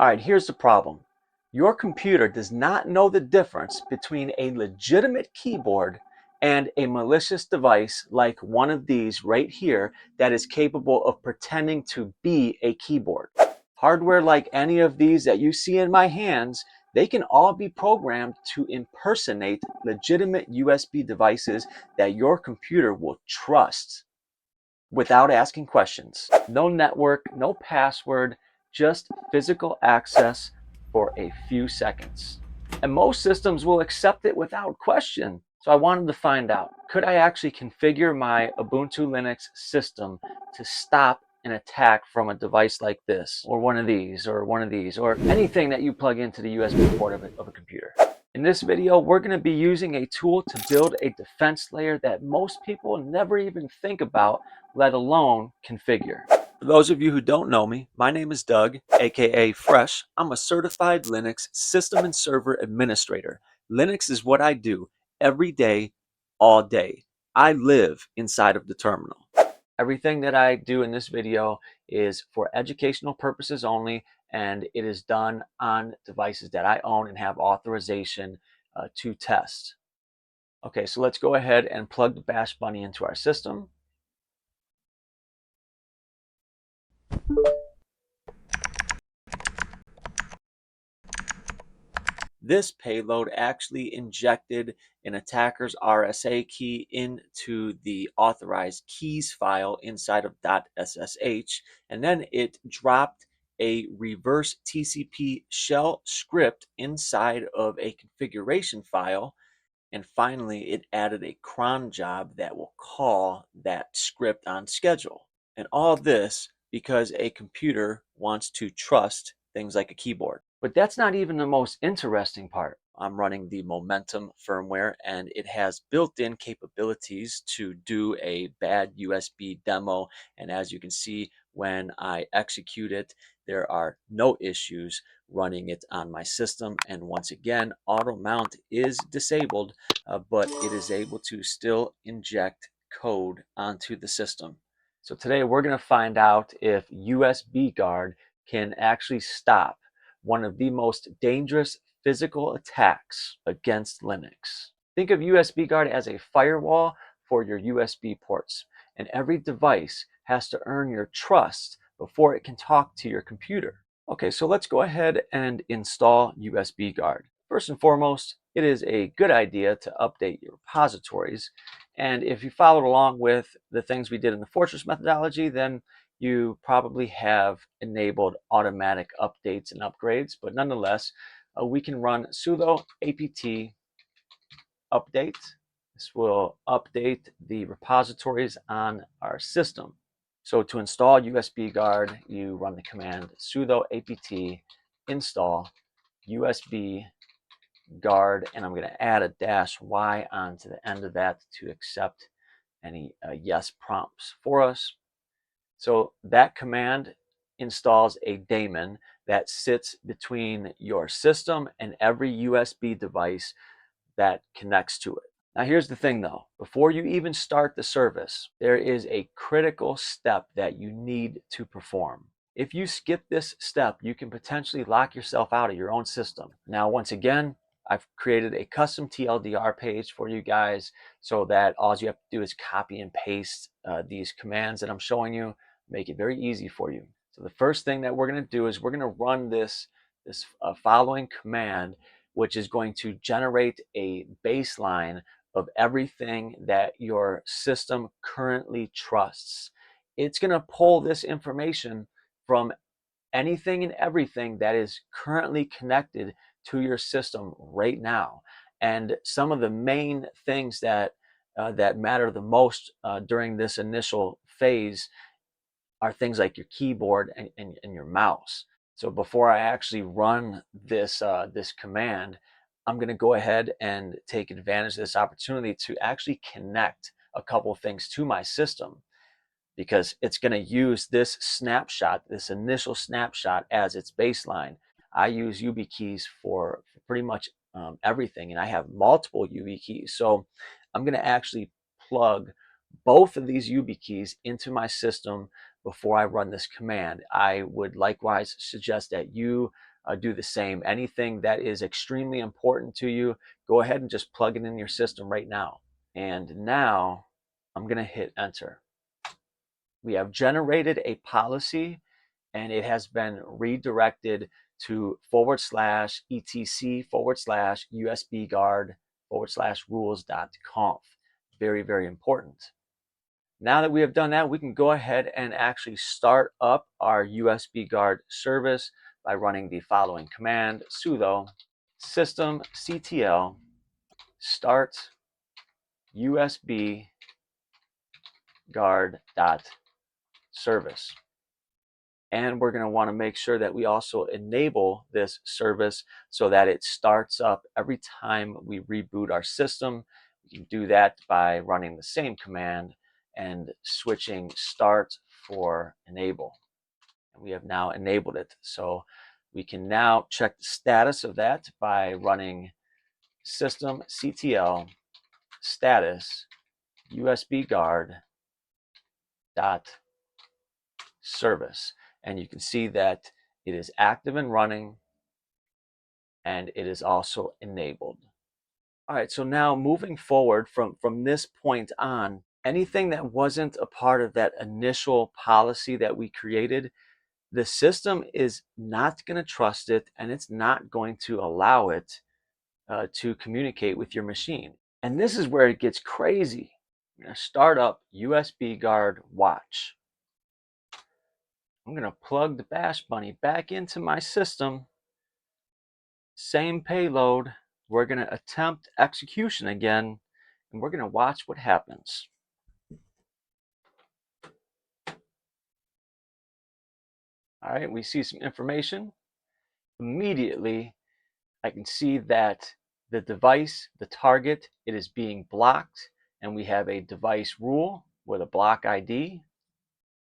All right, here's the problem. Your computer does not know the difference between a legitimate keyboard and a malicious device like one of these right here that is capable of pretending to be a keyboard. Hardware like any of these that you see in my hands, they can all be programmed to impersonate legitimate USB devices that your computer will trust without asking questions. No network, no password, just physical access for a few seconds. And most systems will accept it without question. So I wanted to find out, could I actually configure my Ubuntu Linux system to stop an attack from a device like this, or one of these, or one of these, or anything that you plug into the USB port of a computer? In this video, we're going to be using a tool to build a defense layer that most people never even think about, let alone configure. For those of you who don't know me, my name is Doug, aka Fresh. I'm a certified Linux system and server administrator. Linux is what I do every day, all day. I live inside of the terminal. Everything that I do in this video is for educational purposes only, and it is done on devices that I own and have authorization to test. Okay, so let's go ahead and plug the Bash Bunny into our system. This payload actually injected an attacker's RSA key into the authorized keys file inside of .ssh, and then it dropped a reverse TCP shell script inside of a configuration file, and finally it added a cron job that will call that script on schedule. And all this because a computer wants to trust things like a keyboard. But that's not even the most interesting part. I'm running the Momentum firmware, and it has built-in capabilities to do a BadUSB demo. And as you can see, when I execute it, there are no issues running it on my system. And once again, automount is disabled, but it is able to still inject code onto the system. So today we're going to find out if USBGuard can actually stop one of the most dangerous physical attacks against Linux. Think of USBGuard as a firewall for your USB ports, and every device has to earn your trust before it can talk to your computer. Okay, so let's go ahead and install USBGuard. First and foremost, it is a good idea to update your repositories. And if you followed along with the things we did in the Fortress methodology, then you probably have enabled automatic updates and upgrades. But nonetheless, we can run sudo apt update. This will update the repositories on our system. So to install USBGuard, you run the command sudo apt install USBGuard, and I'm going to add a -y onto the end of that to accept any yes prompts for us. So that command installs a daemon that sits between your system and every USB device that connects to it. Now here's the thing though, before you even start the service, there is a critical step that you need to perform. If you skip this step, you can potentially lock yourself out of your own system. Now once again, I've created a custom TLDR page for you guys so that all you have to do is copy and paste these commands that I'm showing you, make it very easy for you. So the first thing that we're going to do is we're going to run this following command, which is going to generate a baseline of everything that your system currently trusts. It's going to pull this information from anything and everything that is currently connected to your system right now. And some of the main things that that matter the most during this initial phase are things like your keyboard and your mouse. So before I actually run this this command, I'm going to go ahead and take advantage of this opportunity to actually connect a couple of things to my system, because it's going to use this snapshot, this initial snapshot, as its baseline. I use YubiKeys for pretty much everything, and I have multiple YubiKeys. So I'm going to actually plug both of these YubiKeys into my system before I run this command. I would likewise suggest that you do the same. Anything that is extremely important to you, go ahead and just plug it in your system right now. And now I'm going to hit enter. We have generated a policy, and it has been redirected to /etc/usbguard/rules.conf. Very, very important. Now that we have done that, we can go ahead and actually start up our USBGuard service by running the following command: sudo systemctl start usbguard.service. And we're going to want to make sure that we also enable this service so that it starts up every time we reboot our system. We can do that by running the same command and switching start for enable. And we have now enabled it. So we can now check the status of that by running systemctl status usbguard.service. And you can see that it is active and running, and it is also enabled. All right, so now moving forward from this point on, anything that wasn't a part of that initial policy that we created, the system is not going to trust it, and it's not going to allow it to communicate with your machine. And this is where it gets crazy. I'm going to start up USBGuard watch. I'm going to plug the Bash Bunny back into my system. Same payload. We're going to attempt execution again, and we're going to watch what happens. All right, we see some information. Immediately, I can see that the device, the target, it is being blocked, and we have a device rule with a block ID.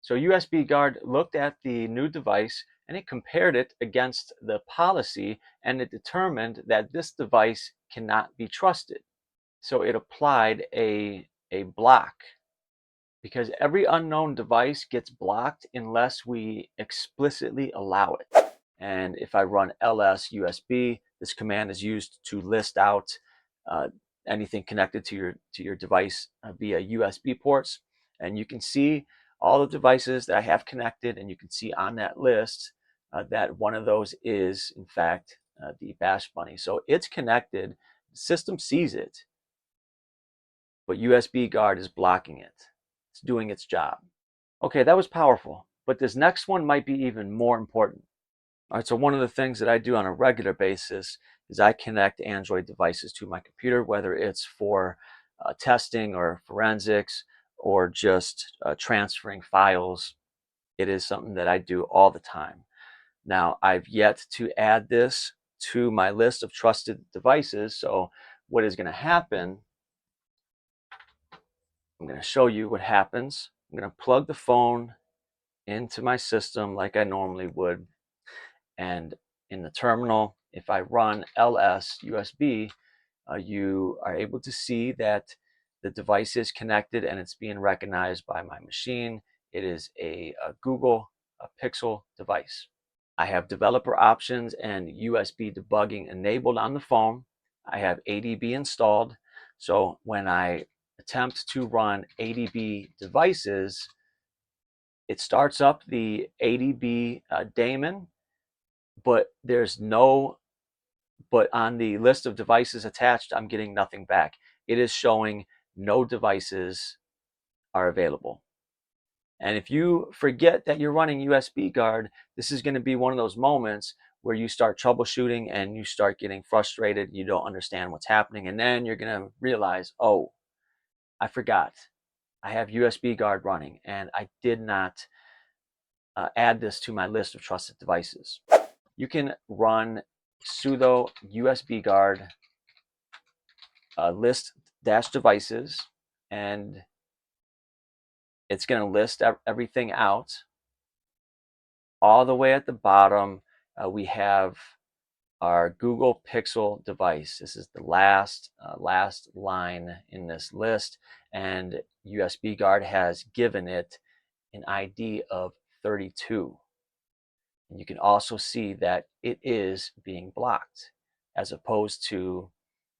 So USBGuard looked at the new device and it compared it against the policy, and it determined that this device cannot be trusted. So it applied a block, because every unknown device gets blocked unless we explicitly allow it. And if I run ls/usb, this command is used to list out anything connected to your device via USB ports. And you can see all the devices that I have connected, and you can see on that list that one of those is, in fact, the Bash Bunny. So it's connected, the system sees it, but USBGuard is blocking it. It's doing its job. Okay, that was powerful, but this next one might be even more important. All right, so one of the things that I do on a regular basis is I connect Android devices to my computer, whether it's for testing or forensics or just transferring files. It is something that I do all the time. Now, I've yet to add this to my list of trusted devices. So what is going to happen, I'm going to show you what happens. I'm going to plug the phone into my system like I normally would. And in the terminal, if I run ls/usb, you are able to see that the device is connected and it's being recognized by my machine. It is a Google Pixel device. I have developer options and USB debugging enabled on the phone. I have ADB installed. So when I attempt to run ADB devices, it starts up the ADB daemon, but on the list of devices attached, I'm getting nothing back. It is showing no devices are available. And if you forget that you're running USBGuard, this is going to be one of those moments where you start troubleshooting and you start getting frustrated. You don't understand what's happening. And then you're going to realize, oh, I forgot. I have USBGuard running and I did not add this to my list of trusted devices. You can run sudo USBGuard list-devices, and it's going to list everything out. All the way at the bottom, we have our Google Pixel device. This is the last line in this list, and USBGuard has given it an ID of 32. And you can also see that it is being blocked as opposed to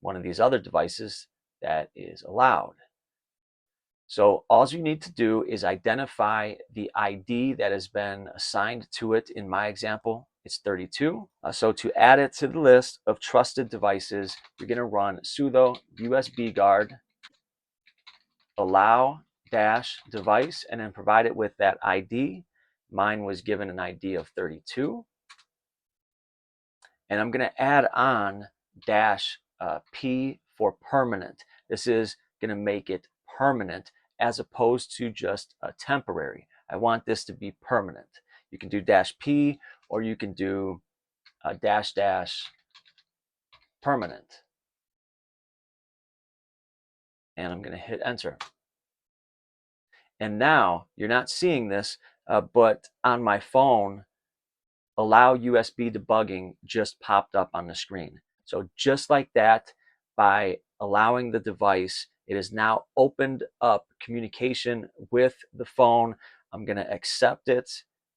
one of these other devices that is allowed. So all you need to do is identify the ID that has been assigned to it. In my example, it's 32. So to add it to the list of trusted devices, you're going to run sudo USBGuard allow dash device and then provide it with that ID. Mine was given an ID of 32. And I'm going to add on dash P for permanent. This is going to make it permanent as opposed to just temporary. I want this to be permanent. You can do dash P or you can do dash dash permanent. And I'm going to hit enter. And now you're not seeing this, but on my phone, allow USB debugging just popped up on the screen. So just like that, by allowing the device, it has now opened up communication with the phone. I'm going to accept it.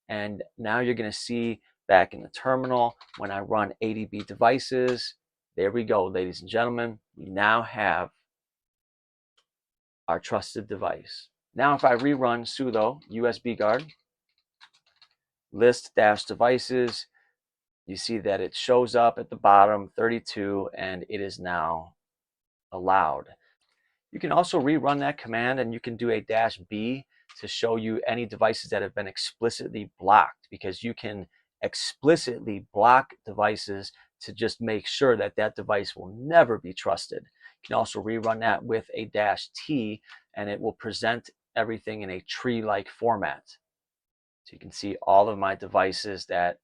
And now you're going to see back in the terminal when I run ADB devices. There we go, ladies and gentlemen. We now have our trusted device. Now if I rerun sudo USBguard list dash devices, you see that it shows up at the bottom 32 and it is now allowed. You can also rerun that command and you can do a dash B to show you any devices that have been explicitly blocked, because you can explicitly block devices to just make sure that that device will never be trusted. You can also rerun that with a dash T and it will present everything in a tree-like format. So you can see all of my devices that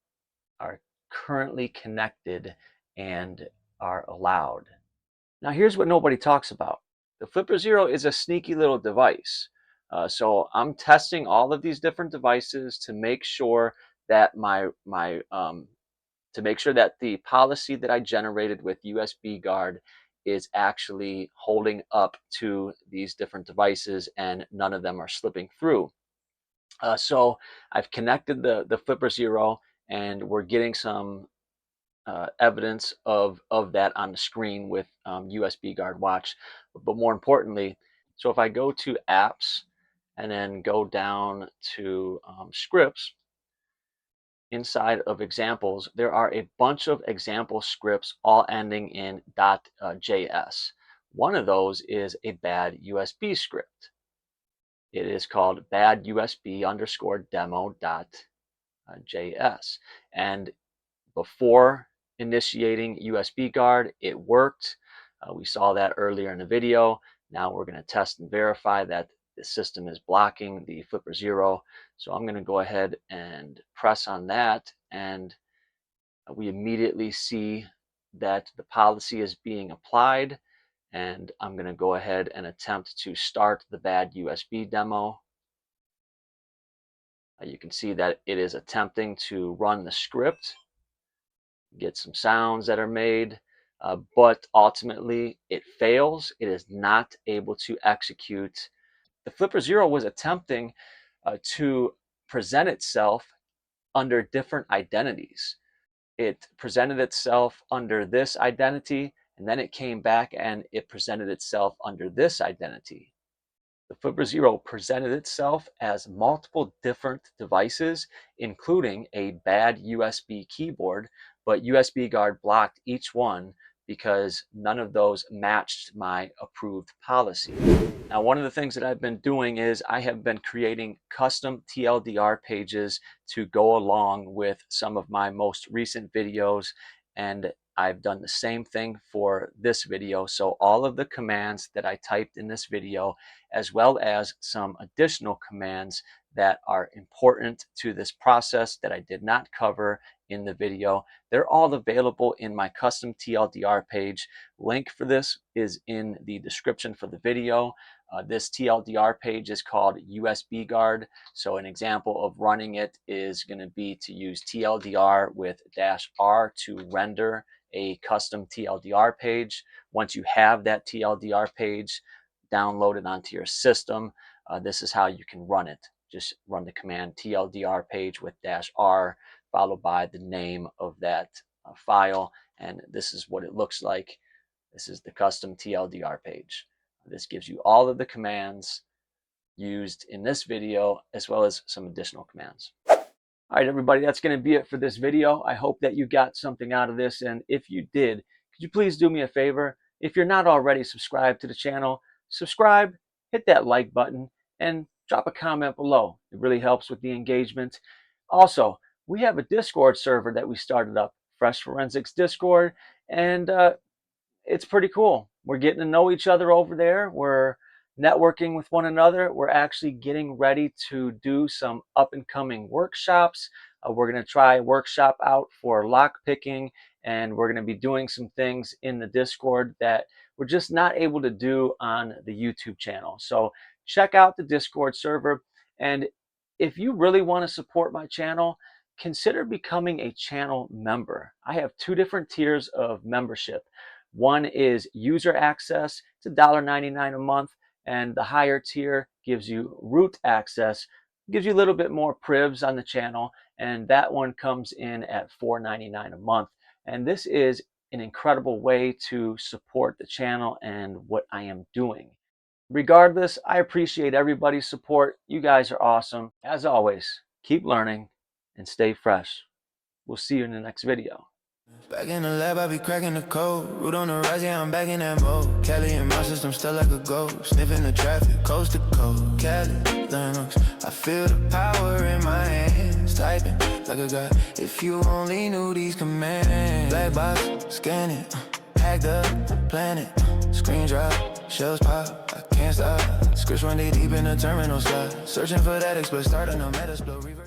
are currently connected and are allowed. Now here's what nobody talks about. The Flipper Zero is a sneaky little device. So I'm testing all of these different devices to make sure that the policy that I generated with USBGuard is actually holding up to these different devices and none of them are slipping through. So I've connected the Flipper Zero and we're getting some evidence of that on the screen with USBGuard Watch. But more importantly, so if I go to apps and then go down to scripts, inside of examples, there are a bunch of example scripts all ending in .js. One of those is a BadUSB script. It is called BadUSB underscore demo.js. And before initiating USBGuard, it worked. We saw that earlier in the video. Now we're going to test and verify that the system is blocking the Flipper Zero. So I'm going to go ahead and press on that, and we immediately see that the policy is being applied. And I'm going to go ahead and attempt to start the BadUSB demo. You can see that it is attempting to run the script, get some sounds that are made, but ultimately it fails. It is not able to execute. The Flipper Zero was attempting to present itself under different identities. It presented itself under this identity, and then it came back and it presented itself under this identity. The Flipper Zero presented itself as multiple different devices, including a BadUSB keyboard, but USBGuard blocked each one because none of those matched my approved policy. Now, one of the things that I've been doing is I have been creating custom TLDR pages to go along with some of my most recent videos, and I've done the same thing for this video. So all of the commands that I typed in this video, as well as some additional commands that are important to this process that I did not cover in the video, they're all available in my custom TLDR page. Link for this is in the description for the video. This TLDR page is called USBGuard. So an example of running it is going to be to use TLDR with -R to render a custom TLDR page. Once you have that TLDR page downloaded onto your system, this is how you can run it. just run the command TLDR page with -R followed by the name of that file, and this is what it looks like. This is the custom TLDR page. This gives you all of the commands used in this video, as well as some additional commands. All right, everybody, that's going to be it for this video. I hope that you got something out of this, and if you did, could you please do me a favor? If you're not already subscribed to the channel, subscribe, hit that like button, and drop a comment below. It really helps with the engagement. Also, we have a Discord server that we started up, Fresh Forensics Discord, and it's pretty cool. We're getting to know each other over there. We're networking with one another. We're actually getting ready to do some up and coming workshops. We're going to try a workshop out for lock picking, and we're going to be doing some things in the Discord that we're just not able to do on the YouTube channel. So check out the Discord server, and if you really want to support my channel, consider becoming a channel member. I have 2 different tiers of membership. One is user access. It's $1.99 a month, and the higher tier gives you root access, gives you a little bit more privs on the channel, and that one comes in at $4.99 a month. And this is an incredible way to support the channel and what I am doing. Regardless, I appreciate everybody's support. You guys are awesome. As always, keep learning and stay fresh. We'll see you in the next video. Back in the lab, I be cracking the code. Root on the rise, yeah, I'm back in that mode. Cali in my system, still like a ghost. Sniffing the traffic, coast to coast. Cali, Linux, I feel the power in my hands. Typing like a god, if you only knew these commands. Black box, scan it, hack the planet. Screen drop, shells pop, I can't stop. Scripts run deep in the terminal slot. Searching for that exploit, starting a metasploit, reverse.